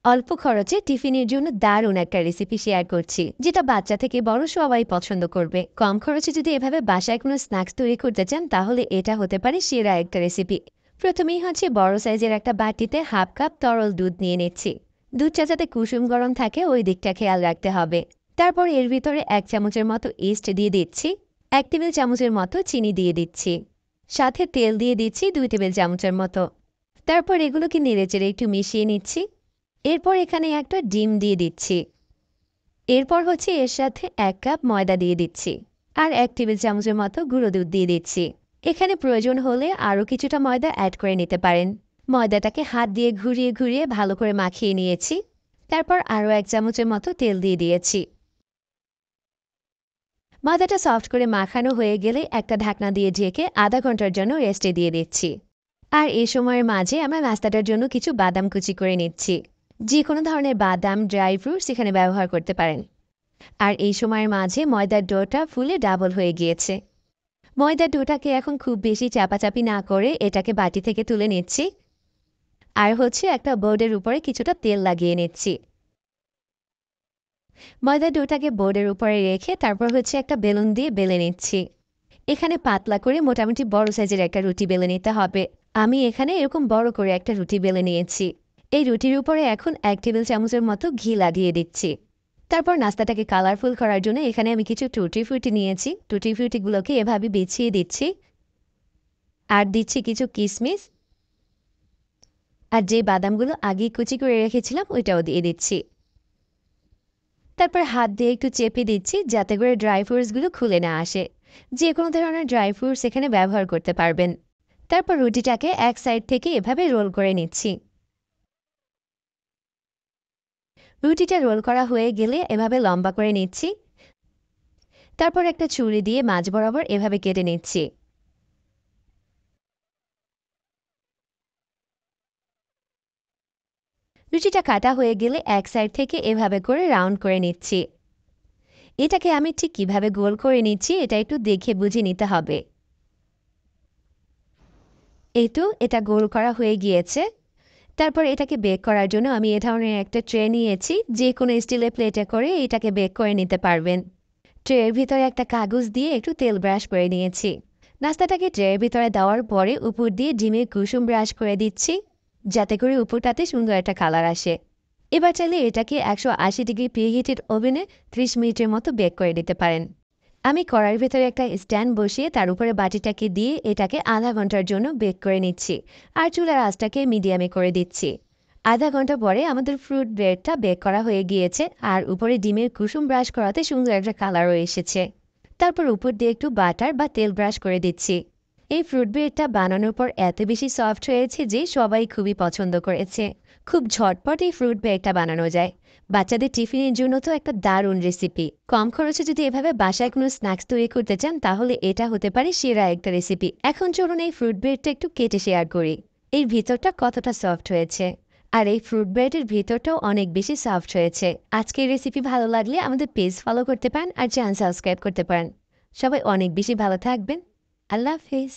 অল্প খরচে টিফিনের জন্য দারুণ একটা রেসিপি শেয়ার করছি, যেটা বাচ্চা থেকে বড় সবাই পছন্দ করবে। কম খরচে যদি এভাবে বাসায় কোনো স্ন্যাক্স তৈরি করতে চান, তাহলে এটা হতে পারে সেরা একটা রেসিপি। প্রথমেই হচ্ছে বড় সাইজের একটা বাটিতে হাফ কাপ তরল দুধ নিয়ে নিচ্ছি। দুধটা যাতে কুসুম গরম থাকে ওই দিকটা খেয়াল রাখতে হবে। তারপর এর ভিতরে 1 চামচের মতো ইস্ট দিয়ে দিচ্ছি। 1 টেবিল চামচের মতো চিনি দিয়ে দিচ্ছি। সাথে তেল দিয়ে দিচ্ছি 2 টেবিল চামচের মতো। তারপর এগুলোকে নেড়েচেড়ে একটু মিশিয়ে নিচ্ছি। এরপর এখানে একটা ডিম দিয়ে দিচ্ছি। এরপর হচ্ছে এর সাথে 1 কাপ ময়দা দিয়ে দিচ্ছি। আর 1 টেবিল চামচের মতো গুঁড়ো দুধ দিয়ে দিচ্ছি। এখানে প্রয়োজন হলে আরও কিছুটা ময়দা অ্যাড করে নিতে পারেন। ময়দাটাকে হাত দিয়ে ঘুরিয়ে ঘুরিয়ে ভালো করে মাখিয়ে নিয়েছি। তারপর আরও 1 চামচের মতো তেল দিয়ে দিয়েছি। ময়দাটা সফট করে মাখানো হয়ে গেলে একটা ঢাকনা দিয়ে ঢেকে আধা ঘন্টার জন্য রেস্টে দিয়ে দিচ্ছি। আর এই সময়ের মাঝে আমরা নাস্তাটার জন্য কিছু বাদাম কুচি করে নিচ্ছি। যে কোনো ধরনের বাদাম, ড্রাই ফ্রুটস এখানে ব্যবহার করতে পারেন। আর এই সময়ের মাঝে ময়দার ডোটা ফুলে ডাবল হয়ে গিয়েছে। ময়দার ডোটাকে এখন খুব বেশি চাপাচাপি না করে এটাকে বাটি থেকে তুলে নিচ্ছি। আর হচ্ছে একটা বোর্ডের উপরে কিছুটা তেল লাগিয়ে নিচ্ছি। ময়দার ডোটাকে বোর্ডের উপরে রেখে তারপর হচ্ছে একটা বেলুন দিয়ে বেলে নিচ্ছি। এখানে পাতলা করে মোটামুটি বড় সাইজের একটা রুটি বেলে নিতে হবে। আমি এখানে এরকম বড় করে একটা রুটি বেলে নিয়েছি। এই রুটির উপরে এখন 1 টেবিল চামচের মতো ঘি লাগিয়ে দিচ্ছি। তারপর নাস্তাটাকে কালারফুল করার জন্য এখানে আমি কিছু টুটি ফ্রুটি নিয়েছি। টুটি ফ্রুটিগুলোকে এভাবে বিছিয়ে দিচ্ছি। আর দিচ্ছি কিছু কিশমিশ। আর যে বাদামগুলো আগেই কুচি করে রেখেছিলাম ওইটাও দিয়ে দিচ্ছি। তারপর হাত দিয়ে একটু চেপে দিচ্ছি যাতে করে ড্রাই ফ্রুটসগুলো খুলে না আসে। যে কোনো ধরনের ড্রাই ফ্রুটস এখানে ব্যবহার করতে পারবেন। তারপর রুটিটাকে এক সাইড থেকে এভাবে রোল করে নিচ্ছি। রুটিটা রোল করা হয়ে গেলে এভাবে লম্বা করে নিচ্ছি। তারপর একটা ছুরি দিয়ে মাঝ বরাবর এভাবে কেটে নিচ্ছি। রুটিটা কাটা হয়ে গেলে এক সাইড থেকে এভাবে করে রাউন্ড করে নিচ্ছি। এটাকে আমি ঠিক কিভাবে গোল করে নিচ্ছি এটা একটু দেখে বুঝে নিতে হবে। এটা গোল করা হয়ে গিয়েছে। তারপর এটাকে বেক করার জন্য আমি এ ধরনের একটা ট্রে নিয়েছি। যে কোনো স্টিলের প্লেটে করে এটাকে বেক করে নিতে পারবেন। ট্রের ভিতরে একটা কাগজ দিয়ে একটু তেল ব্রাশ করে নিয়েছি। নাস্তাটাকে ট্রের ভিতরে দেওয়ার পরে উপর দিয়ে ডিমের কুসুম ব্রাশ করে দিচ্ছি, যাতে করে উপরটাতে সুন্দর একটা কালার আসে। এবার চাইলে এটাকে 180 ডিগ্রি প্রিহিটেড ওভেনে 30 মিনিটের মতো বেক করে দিতে পারেন। আমি কড়াইয়ের ভেতরে একটা স্ট্যান্ড বসিয়ে তার উপরে বাটিটাকে দিয়ে এটাকে আধা ঘন্টার জন্য বেক করে নিচ্ছি। আর চুলার আঁচটাকে মিডিয়ামে করে দিচ্ছি। আধা ঘন্টা পরে আমাদের ফ্রুট ব্রেডটা বেক করা হয়ে গিয়েছে। আর উপরে ডিমের কুসুম ব্রাশ করাতে সুন্দর একটা কালারও এসেছে। তারপর উপর দিয়ে একটু বাটার বা তেল ব্রাশ করে দিচ্ছি। এই ফ্রুট ব্রেডটা বানানোর পর এত বেশি সফট হয়েছে যে সবাই খুবই পছন্দ করেছে। খুব ঝটপট এই ফ্রুট ব্রেডটা বানানো যায়। বাচ্চাদের টিফিনের জন্য তো একটা দারুণ রেসিপি। কম খরচে যদি এভাবে বাসায় কোনো স্ন্যাক্স তৈরি করতে চান, তাহলে এটা হতে পারে সেরা একটা রেসিপি। এখন চলুন এই ফ্রুট ব্রেডটা একটু কেটে শেয়ার করি। এই ভিতরটা কতটা সফট হয়েছে। আর এই ফ্রুট ব্রেডের ভিতরটাও অনেক বেশি সফট হয়েছে। আজকের রেসিপি ভালো লাগলে আমাদের পেজ ফলো করতে পারেন আর চ্যানেল সাবস্ক্রাইব করতে পারেন। সবাই অনেক বেশি ভালো থাকবেন। আল্লাহ হাফেজ।